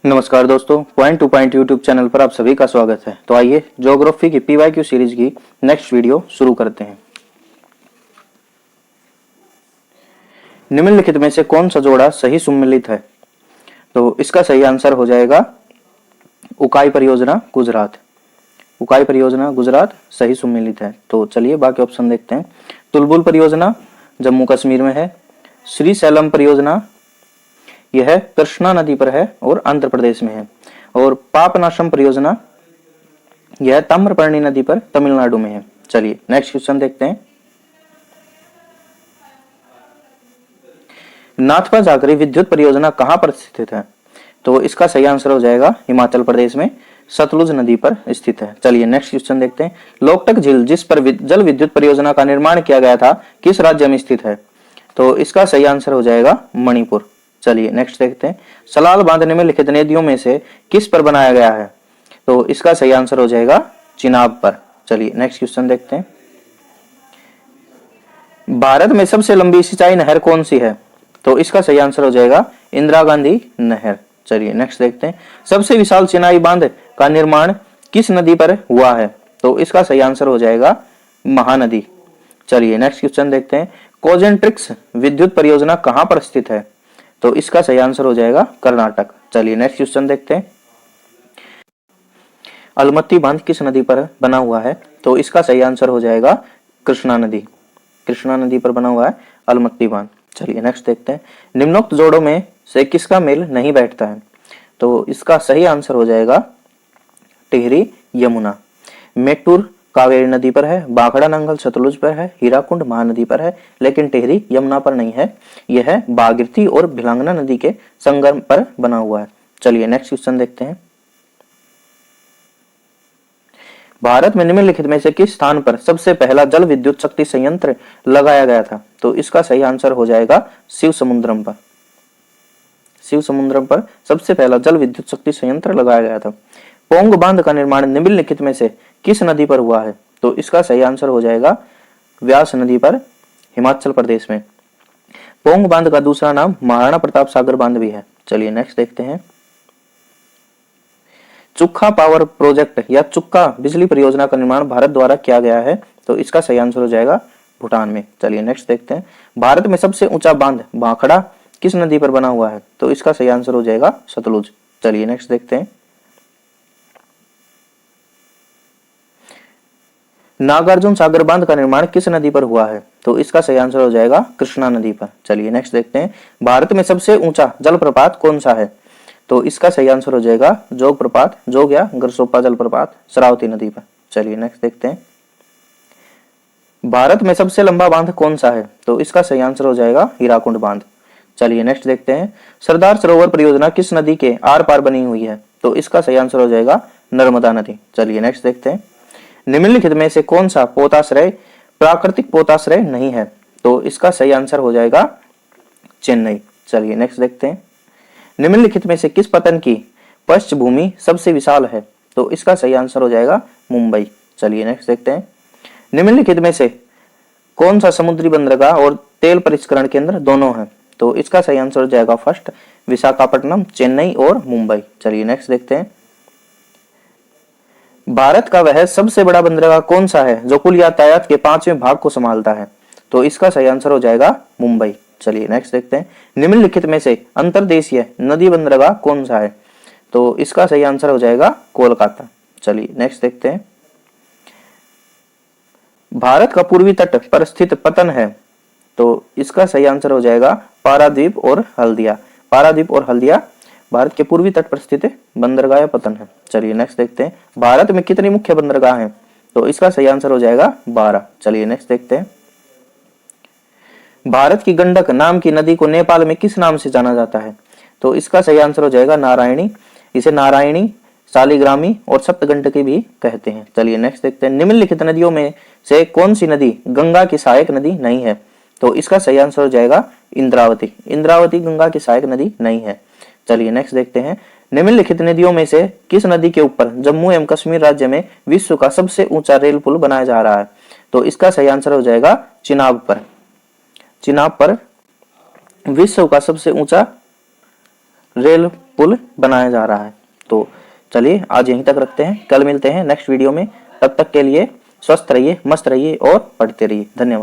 नमस्कार दोस्तों, point two point YouTube channel पर आप सभी का स्वागत है। तो आइए ज्योग्राफी की पीवाईक्यू सीरीज की नेक्स्ट वीडियो शुरू करते हैं। निम्नलिखित में से कौन सा जोड़ा सही सुमेलित है? तो इसका सही आंसर हो जाएगा उकाई परियोजना गुजरात। उकाई परियोजना गुजरात सही सुमेलित है। तो चलिए बाकी ऑप्शन देखते हैं। तुलबुल परियोजना जम्मू कश्मीर में है। श्री सैलम परियोजना यह कृष्णा नदी पर है और आंध्र प्रदेश में है। और पापनाशम परियोजना यह ताम्रपर्णी नदी पर तमिलनाडु में है। चलिए नेक्स्ट क्वेश्चन देखते हैं। नाथपा जागरी विद्युत परियोजना कहां पर स्थित है? तो इसका सही आंसर हो जाएगा हिमाचल प्रदेश में सतलुज नदी पर स्थित है। चलिए नेक्स्ट क्वेश्चन देखते हैं। लोकटक झील जिस पर जल विद्युत परियोजना का निर्माण किया गया था किस राज्य में स्थित है? तो इसका सही आंसर हो जाएगा मणिपुर। चलिए नेक्स्ट देखते हैं। सलाल बांध निम्नलिखित नदियों में से किस पर बनाया गया है? तो इसका सही आंसर हो जाएगा चिनाब पर। चलिए नेक्स्ट क्वेश्चन देखते हैं। भारत में सबसे लंबी सिंचाई नहर कौन सी है? तो इसका सही आंसर हो जाएगा इंदिरा गांधी नहर। चलिए नेक्स्ट देखते हैं। सबसे विशाल चिनाई बांध का निर्माण किस नदी पर हुआ है? तो इसका सही आंसर हो जाएगा महानदी। चलिए नेक्स्ट क्वेश्चन देखते हैं। कोजेंट्रिक्स विद्युत परियोजना कहां पर स्थित है? तो इसका सही आंसर हो जाएगा कर्नाटक। चलिए नेक्स्ट क्वेश्चन देखते हैं। अलमत्ती बांध किस नदी पर बना हुआ है? तो इसका सही आंसर हो जाएगा कृष्णा नदी। कृष्णा नदी पर बना हुआ है अलमत्ती बांध। चलिए नेक्स्ट देखते हैं। निम्नोक्त जोड़ों में से किसका मेल नहीं बैठता है? तो इसका सही आंसर हो जाएगा टिहरी यमुना। मेट्टूर कावेरी नदी पर है, बांकड़ा नंगल सतलुज पर है, हीराकुंड महानदी पर है, लेकिन टिहरी यमुना पर नहीं है। यह भागीरथी और भिलांगना नदी के संगम पर बना हुआ है। चलिए नेक्स्ट क्वेश्चन देखते हैं। भारत में निम्नलिखित में से किस स्थान पर सबसे पहला जल विद्युत शक्ति संयंत्र लगाया गया था? तो इसका सही आंसर हो जाएगा शिव समुद्रम पर। शिव समुद्रम पर सबसे पहला जल विद्युत शक्ति संयंत्र लगाया गया था। पोंग बांध का निर्माण निम्नलिखित में से किस नदी पर हुआ है? तो इसका सही आंसर हो जाएगा व्यास नदी पर हिमाचल प्रदेश में। पोंग बांध का दूसरा नाम महाराणा प्रताप सागर बांध भी है। चलिए नेक्स्ट देखते हैं। चुक्का पावर प्रोजेक्ट या चुक्का बिजली परियोजना का निर्माण भारत द्वारा किया गया है। तो इसका सही आंसर हो जाएगा भूटान में। चलिए नेक्स्ट देखते हैं। भारत में सबसे ऊंचा बांध भाखड़ा किस नदी पर बना हुआ है? तो इसका सही आंसर हो जाएगा सतलुज। चलिए नेक्स्ट देखते हैं। नागार्जुन सागर बांध का निर्माण किस नदी पर हुआ है? तो इसका सही आंसर हो जाएगा कृष्णा नदी पर। चलिए नेक्स्ट देखते हैं। भारत में सबसे ऊंचा जलप्रपात कौन सा है? तो इसका सही आंसर हो जाएगा जोग प्रपात, जोग या गरसोप्पा जलप्रपात शरावती नदी पर। चलिए नेक्स्ट देखते हैं। भारत में सबसे लंबा बांध कौन सा है? तो इसका सही आंसर हो जाएगा हीराकुंड बांध। चलिए नेक्स्ट देखते हैं। सरदार सरोवर परियोजना किस नदी के आर पार बनी हुई है? तो इसका सही आंसर हो जाएगा नर्मदा नदी। चलिए नेक्स्ट देखते हैं। निम्नलिखित में से कौन सा पोताश्रय प्राकृतिक पोताश्रय नहीं है? तो इसका सही आंसर हो जाएगा चेन्नई। चलिए नेक्स्ट देखते हैं। निम्नलिखित में से किस पतन की पृष्ठभूमि सबसे विशाल है? तो इसका सही आंसर हो जाएगा मुंबई। चलिए नेक्स्ट देखते हैं। निम्नलिखित में से कौन सा समुद्री बंदरगाह और तेल परिष्करण केंद्र दोनों है? तो इसका सही आंसर हो जाएगा फर्स्ट विशाखापट्टनम, चेन्नई और मुंबई। चलिए नेक्स्ट देखते हैं। भारत का वह सबसे बड़ा बंदरगाह कौन सा है जो कुल यातायात के 5वें भाग को संभालता है? तो इसका सही आंसर हो जाएगा मुंबई। चलिए नेक्स्ट देखते हैं। निम्नलिखित में से अंतर्देशीय नदी बंदरगाह कौन सा है? तो इसका सही आंसर हो जाएगा कोलकाता। चलिए नेक्स्ट देखते हैं। भारत का पूर्वी तट पर स्थित पतन है। तो इसका सही आंसर हो जाएगा पारादीप और हल्दिया। पारादीप और हल्दिया भारत के पूर्वी तट पर स्थित बंदरगाह या पतन है। चलिए नेक्स्ट देखते हैं। भारत में कितनी मुख्य बंदरगाह हैं? तो इसका सही आंसर हो जाएगा 12। चलिए नेक्स्ट देखते हैं। भारत की गंडक नाम की नदी को नेपाल में किस नाम से जाना जाता है? तो इसका सही आंसर हो जाएगा नारायणी। इसे नारायणी, शालिग्रामी और सप्तगंडकी भी कहते हैं। चलिए नेक्स्ट देखते हैं। निम्नलिखित नदियों में से कौन सी नदी गंगा की सहायक नदी नहीं है? तो इसका सही आंसर हो जाएगा इंद्रावती। इंद्रावती गंगा की सहायक नदी नहीं है। चलिए नेक्स्ट देखते हैं। निम्नलिखित नदियों में से किस नदी के ऊपर जम्मू एवं कश्मीर राज्य में विश्व का सबसे ऊंचा रेल पुल बनाया जा रहा है? तो इसका सही आंसर हो जाएगा चिनाब पर। चिनाब पर विश्व का सबसे ऊंचा रेल पुल बनाया जा रहा है। तो चलिए आज यहीं तक रखते हैं, कल मिलते हैं नेक्स्ट वीडियो में। तब तक के लिए स्वस्थ रहिए, मस्त रहिए और पढ़ते रहिए। धन्यवाद।